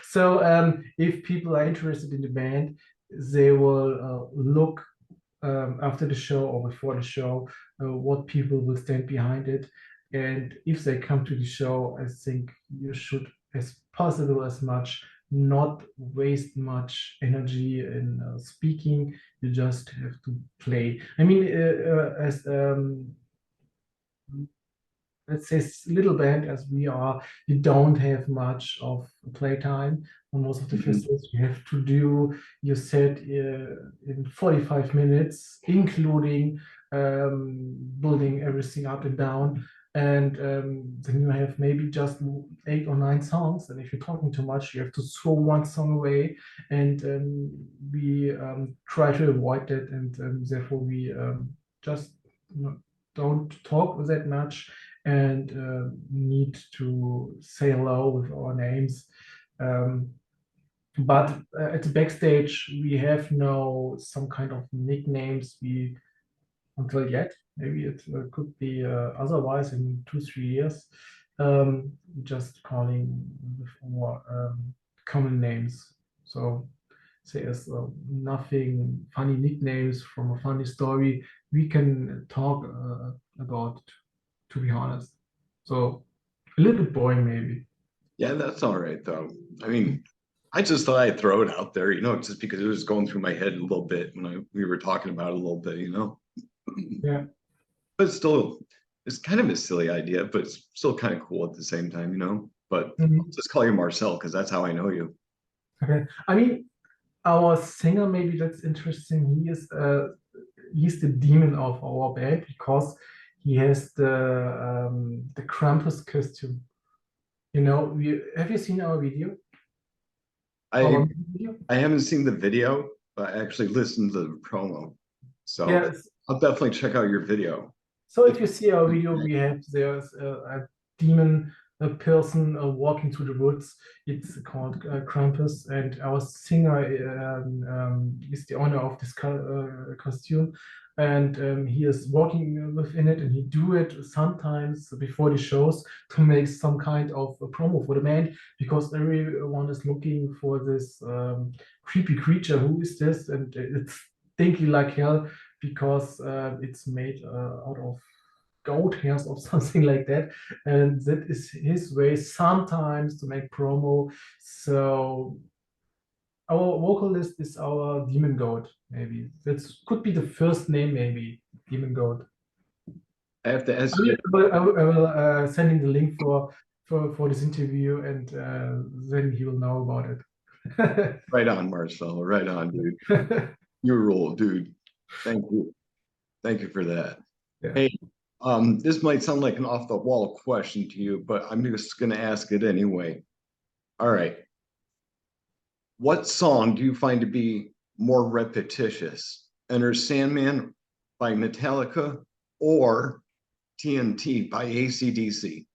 So if people are interested in the band, they will look after the show or before the show what people will stand behind it. And if they come to the show, I think you should, as possible as much, not waste much energy in speaking. You just have to play. I mean, as let's say little band as we are, you don't have much of playtime on most of the festivals. You have to do your set in 45 minutes, including building everything up and down. And then you have maybe just 8 or 9 songs. And if you're talking too much, you have to throw one song away. And we try to avoid that. And therefore, we just don't talk that much and need to say hello with our names. But at the backstage, we have no some kind of nicknames we until yet. Maybe it could be otherwise in 2-3 years. Just calling with our common names. So there's nothing funny nicknames from a funny story we can talk about, to be honest. So a little bit boring, maybe. Yeah, that's all right though. I mean, I just thought I'd throw it out there, just because it was going through my head a little bit when we were talking about it a little bit, Yeah. But still, it's kind of a silly idea, but it's still kind of cool at the same time, you know. But I'll Mhm. just call you Marcel because that's how I know you. Okay. I mean, our singer, maybe that's interesting. He's the demon of our band because he has the Krampus costume. You know, have you seen our video? I Our video? I haven't seen the video, but I actually listened to the promo. So Yes. I'll definitely check out your video. So It's if you see our video, there's a demon, a person walking through the woods. It's called Krampus, and our singer is the owner of this costume, and he is walking within it, and he do it sometimes before the shows to make some kind of a promo for the band because everyone is looking for this creepy creature. Who is this? And it's stinky like hell because it's made out of goat hairs or something like that. And that is his way sometimes to make promo. So our vocalist is our demon goat, maybe. That could be the first name, maybe, demon goat. I have to I ask will, you. I will send him the link for this interview, and then he will know about it. Right on, Marcel. Right on, dude. You rule, dude. Thank you. Thank you for that. Yeah. Hey, this might sound like an off the wall question to you, but I'm just gonna ask it anyway. All right. What song do you find to be more repetitious? Enter Sandman by Metallica or TNT by AC/DC?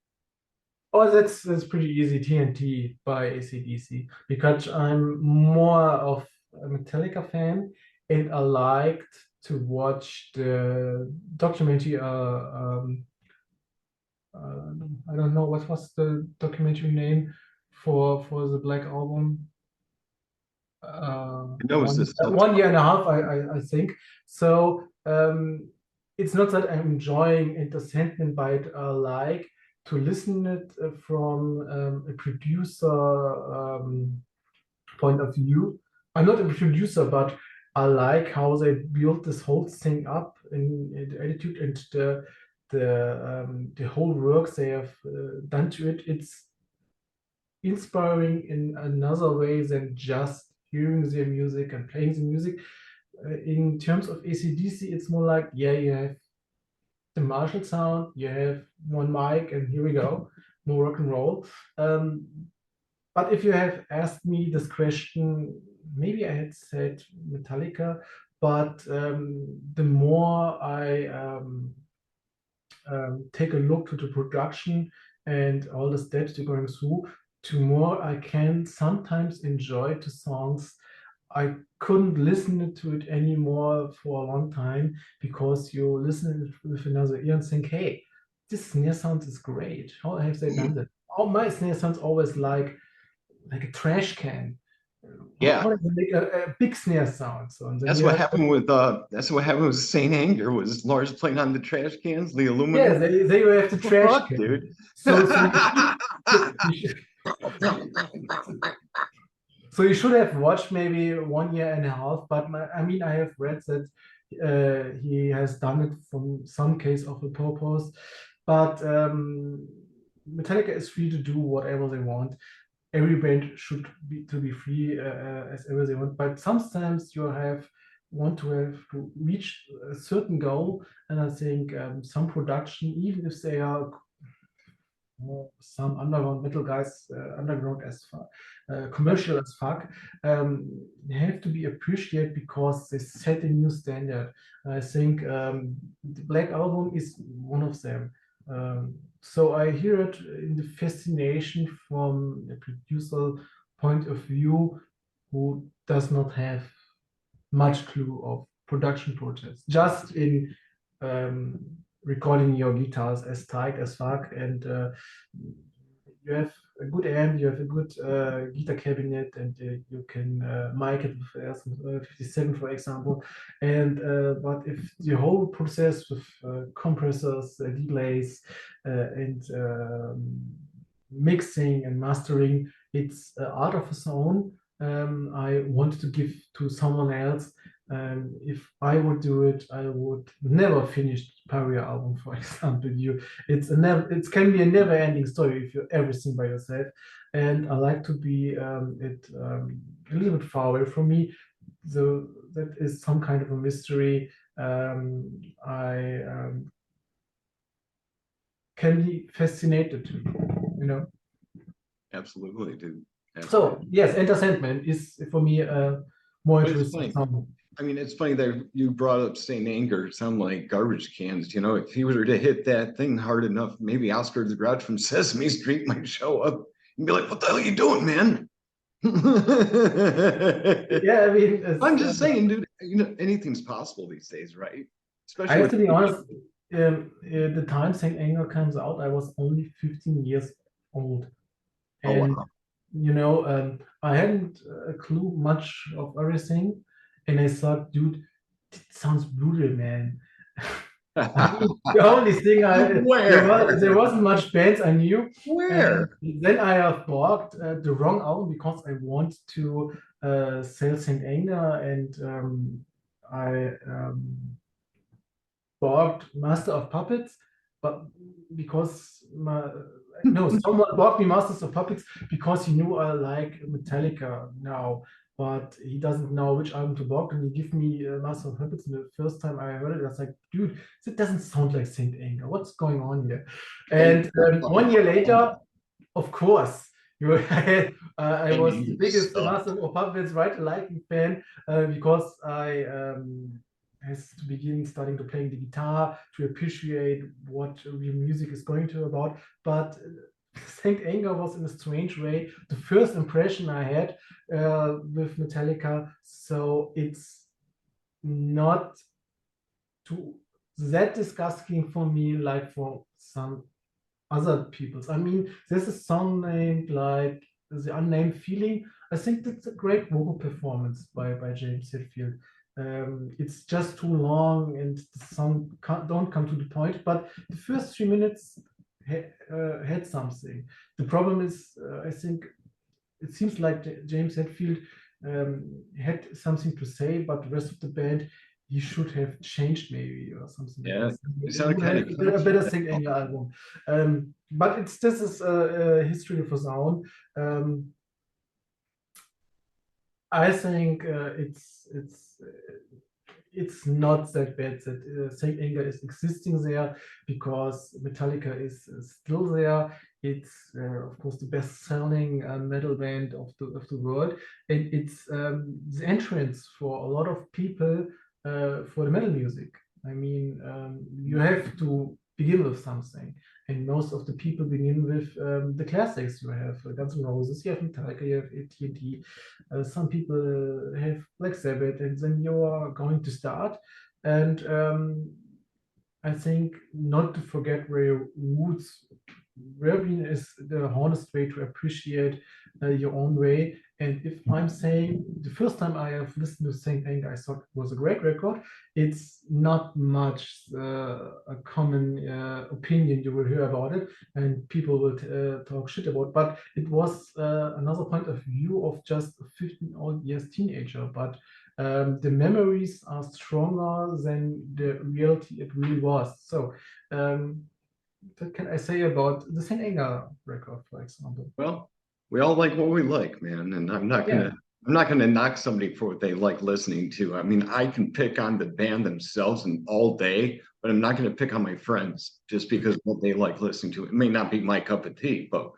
Oh, that's pretty easy. TNT by AC/DC because I'm more of a Metallica fan, and I liked to watch the documentary. I don't know what was the documentary name for the Black Album. I know it's the self. 1 year and a half, I think. So it's not that I'm enjoying entertainment, but I like to listen it from a producer point of view. I'm not a producer, but I like how they built this whole thing up in the attitude and the whole work they have done to it. It's inspiring in another way than just hearing their music and playing the music. In terms of AC/DC, it's more like, yeah, you have the Marshall sound, you have one mic, and here we go, more rock and roll. Um, but if you have asked me this question, maybe I had said Metallica, but the more I take a look to the production and all the steps you're going through, to more I can sometimes enjoy the songs. I couldn't listen to it anymore for a long time because you listen with another ear and think, hey, this snare sound is great. How have they done that? Oh, my snare sounds always like a trash can. Yeah, How do they make a big snare sound? So and then that's you what have happened with Saint Anger was Lars playing on the trash cans, the yeah, aluminum. they you have the What the trash fuck, can. dude? So you should, so you should have watched maybe 1 year and a half. But I mean, I have read that he has done it from some case of a purpose. But Metallica is free to do whatever they want. Every band should be free as ever they want. But sometimes you want to have to reach a certain goal, and I think some production, even if they are some underground metal guys, underground as fuck, commercial as fuck, have to be appreciated because they set a new standard. I think the Black Album is one of them. So I hear it in the fascination from a producer point of view who does not have much clue of production process, just in um, recording your guitars as tight as fuck, and you have a good amp, you have a good guitar cabinet, and you can mic it with SM57, for example. And but if the whole process with compressors, delays, and mixing and mastering, it's art of its own. I wanted to give to someone else, If I would do it, I would never finish Paria album, for example. It can be a never-ending story if you're everything by yourself. And I like to be a little bit far away from me. So that is some kind of a mystery. I can be fascinated, Absolutely, dude. So yes, Enter Sandman is for me more But it's interesting funny. song. I mean, it's funny that you brought up Saint Anger sound like garbage cans. You know, if he were to hit that thing hard enough, maybe Oscar the Grouch from Sesame Street might show up and be like, "What the hell are you doing, man?" Yeah, I mean, I'm just saying, dude. You know, anything's possible these days, right? I Especially have with to be honest. The time Saint Anger comes out, I was only 15 years old, oh and wow, I hadn't a clue much of everything, and I thought, dude, it sounds brutal, man. I mean, the only thing there where, wasn't much bands I knew, and where? then I have bought the wrong album because I want to sell Saint Anger, and I bought Master of Puppets, but because someone bought me Masters of Puppets because he knew I like Metallica now, but he doesn't know which album to buy. And he gave me Master of Puppets. And the first time I heard it, I was like, dude, that doesn't sound like Saint Anger. What's going on here? And 1 year later, of course, I was the biggest Master of Puppets right liking fan because I has to begin starting to playing the guitar to appreciate what real music is going to about. But Saint Anger was in a strange way the first impression I had with Metallica. So it's not too that disgusting for me like for some other people's. I mean, there's a song named like The Unnamed Feeling. I think that's a great vocal performance by James Hetfield. It's just too long and the song don't come to the point, but the first 3 minutes had something. The problem is, I think it seems like James Hetfield had something to say, but the rest of the band he should have changed maybe or something like Yeah, this. it It sounded would kind have of a catchy. better Saint Anger album. But this is a history of a sound. I think it's not that bad that Saint Anger is existing there because Metallica is still there. It's of course the best-selling metal band of the world, and it's the entrance for a lot of people for the metal music. I mean, you have to begin with something, and most of the people begin with the classics. You have Guns N' Roses, you have Metallica, you have AT&T, some people have Black Sabbath, and then you are going to start. And I think not to forget where your roots. Rebellion is the honest way to appreciate your own way. And if I'm saying the first time I have listened to Saint Anger, I thought it was a great record. It's not much a common opinion you will hear about it, and people will talk shit about. But it was another point of view of just a 15 years teenager. But the memories are stronger than the reality it really was. So what can I say about the Saint Anger record, for example? Well, we all like what we like, man, and Yeah. I'm not gonna knock somebody for what they like listening to. I mean, I can pick on the band themselves and all day, but I'm not gonna pick on my friends just because what they like listening to. It may not be my cup of tea, but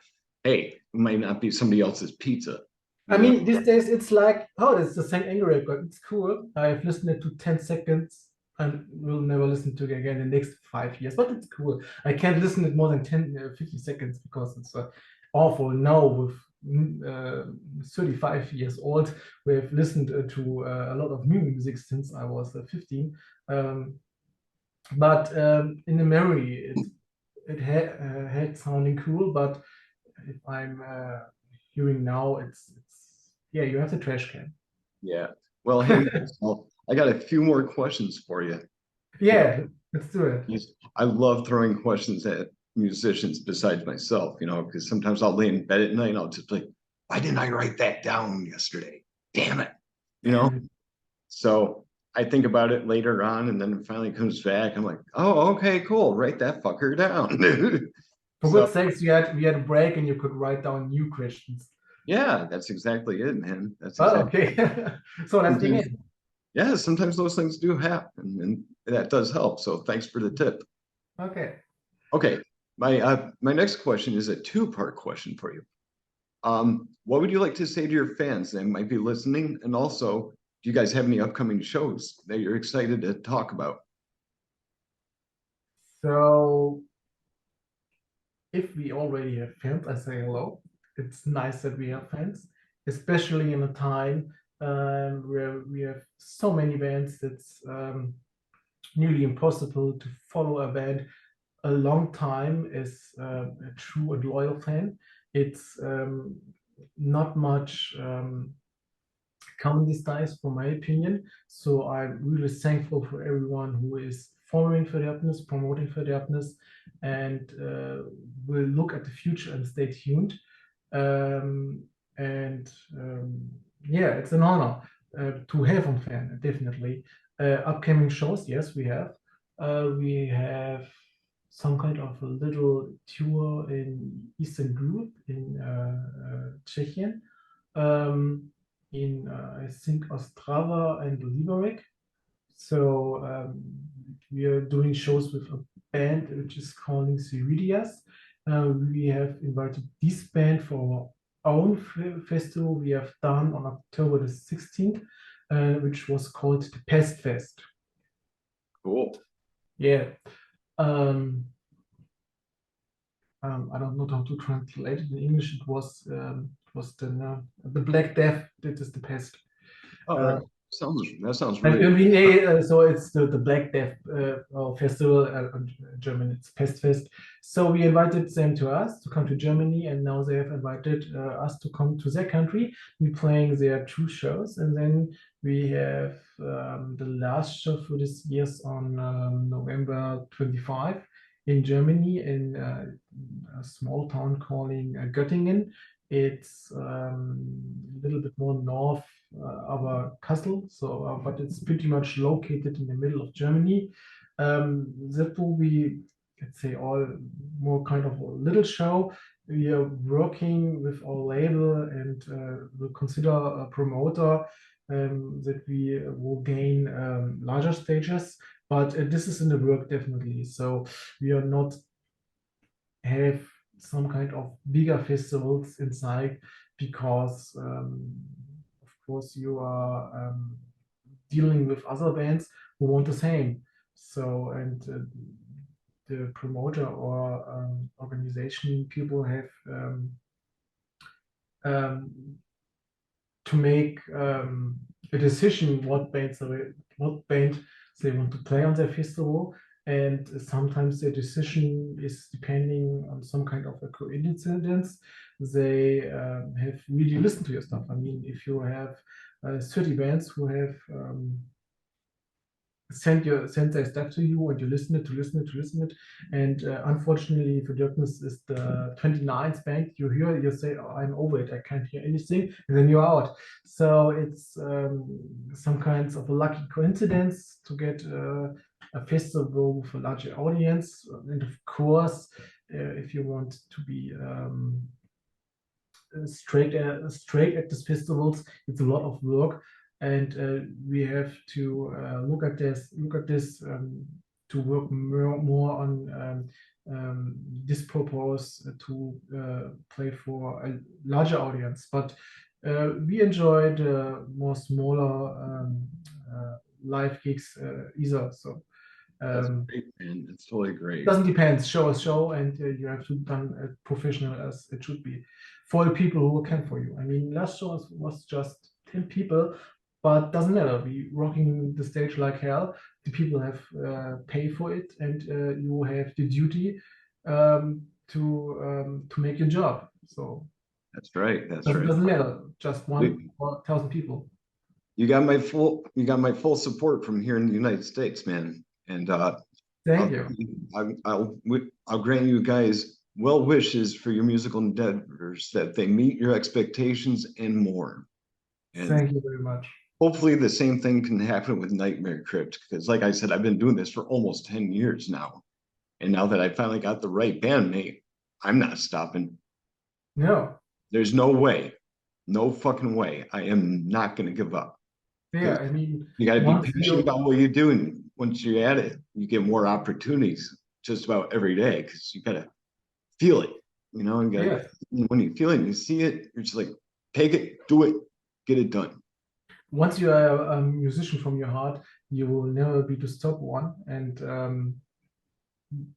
hey, it might not be somebody else's pizza. I You know? mean, these days it's like, oh, that's the Saint Anger record. It's cool. I've listened to 10 seconds and will never listen to it again in the next 5 years, but it's cool. I can't listen to it more than 10, 50 seconds because it's awful. Now with 35 years old, we have listened to a lot of new music since I was 15. But in the memory, it had sounding cool, but if I'm hearing now, it's yeah, you have the trash can. Yeah. Well, hey, Marcel, I got a few more questions for you. Yeah, let's do it. I love throwing questions at musicians besides myself, you know, because sometimes I'll lay in bed at night and I'll just like, why didn't I write that down yesterday? Damn it. You know? So I think about it later on, and then it finally comes back. I'm like, oh, okay, cool. Write that fucker down. For So good sakes, we had a break and you could write down new questions. yeah, that's exactly it, man. That's Oh, exactly. okay. So let's Sometimes, begin. yeah, sometimes those things do happen, and that does help. So thanks for the tip. Okay. Okay, my next question is a two-part question for you. What would you like to say to your fans that might be listening? And also, do you guys have any upcoming shows that you're excited to talk about? So if we already have fans, I say hello. It's nice that we have fans, especially in a time where we have so many bands that's nearly impossible to follow a band a long time as a true and loyal fan. It's not much common these days, for my opinion. So I'm really thankful for everyone who is following Verderbnis, promoting Verderbnis, and will look at the future and stay tuned. Um, and yeah, it's an honor to have on fan, definitely. Upcoming shows, yes, we have. We have some kind of a little tour in Eastern Europe, in Czechia, in I think Ostrava and Liberec. So we are doing shows with a band which is calling Siridias. We have invited this band for our own festival we have done on October the 16th, which was called the Pest Fest. Cool. Yeah. Um, I don't know how to translate it in English. It was the Black Death. That is the pest. Oh, Uh, that sounds And really I cool. mean, so it's the Black Death festival in German. It's Pestfest. So we invited them to us to come to Germany, and now they have invited us to come to their country. We're playing their two shows, and then we have the last show for this year's on November 25 in Germany in a small town calling Göttingen. It's a little bit more north our castle, so but it's pretty much located in the middle of Germany. That will be, let's say, all more kind of a little show. We are working with our label and will consider a promoter that we will gain larger stages, but this is in the work definitely. So we are not have some kind of bigger festivals inside because of course you are dealing with other bands who want the same. So and the promoter or organization people have um, to make a decision what band they want to play on their festival, and sometimes their decision is depending on some kind of a coincidence. They have really listened to your stuff. I mean, if you have 30 bands who have send their stuff to you and you listen it. And unfortunately, Verderbnis is the 29th band you hear, you say, oh, I'm over it, I can't hear anything, and then you're out. So it's some kinds of a lucky coincidence to get a festival with a larger audience. And of course, if you want to be straight at these festivals, it's a lot of work, and we have to look at this to work more on this purpose to play for a larger audience. But we enjoyed more smaller live gigs either. So That's great, man. It's totally great. doesn't depend. Show is show, and you have to done it professional as it should be for the people who can for you. I mean, last show was just 10 people, but doesn't matter. We rocking the stage like hell. The people have pay for it, and you have the duty to make your job. So That's right. That's doesn't right. doesn't matter. Just You 1,000 people. you got my full support from here in the United States, man. And Thank I'll, you. I'll grant you guys well wishes for your musical endeavors, that they meet your expectations and more. And Thank you very much. hopefully the same thing can happen with Nightmare Crypt, because like I said, I've been doing this for almost 10 years now. And now that I finally got the right bandmate, I'm not stopping. No. There's no way, no fucking way. I am not going to give up. Yeah, I mean, You got to be once passionate you about what you do. And once you're at it, you get more opportunities just about every day because you got to feel it. You know, and yes, when you feel it and you see it, you're just like, take it, do it, get it done. once you are a musician from your heart, you will never be to stop one, and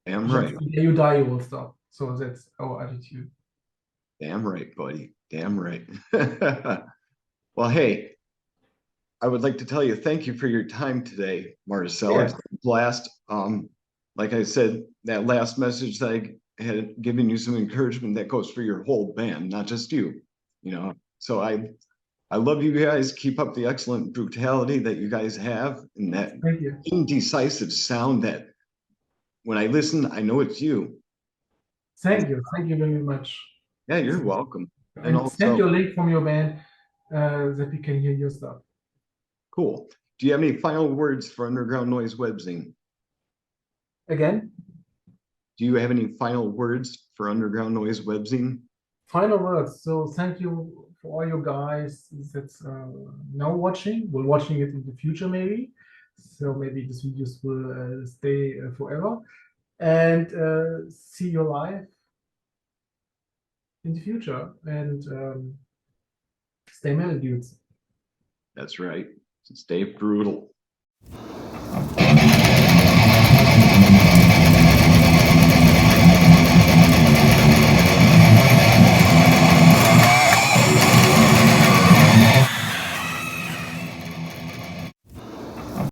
Damn just right. the day you die, you will stop. So that's our attitude. Damn right, buddy. Damn right. Well, hey, I would like to tell you thank you for your time today, Marcel. It's Yeah, been a blast. Like I said, that last message that I had given you some encouragement that goes for your whole band, not just you. You know, so I love you guys. Keep up the excellent brutality that you guys have and that thank you. indecisive sound that when I listen, I know it's you. And Thank you very much. yeah, you're welcome. And And send also, your link from your band that we can hear your stuff. cool. Do you have any final words for Underground Noise Webzine? Again, Do you have any final words for Underground Noise Webzine? final words. So thank you for all you guys that's now watching. We're watching it in the future maybe. So maybe these videos will stay forever. And see you live in the future. And stay metal, dudes. That's right. Stay brutal.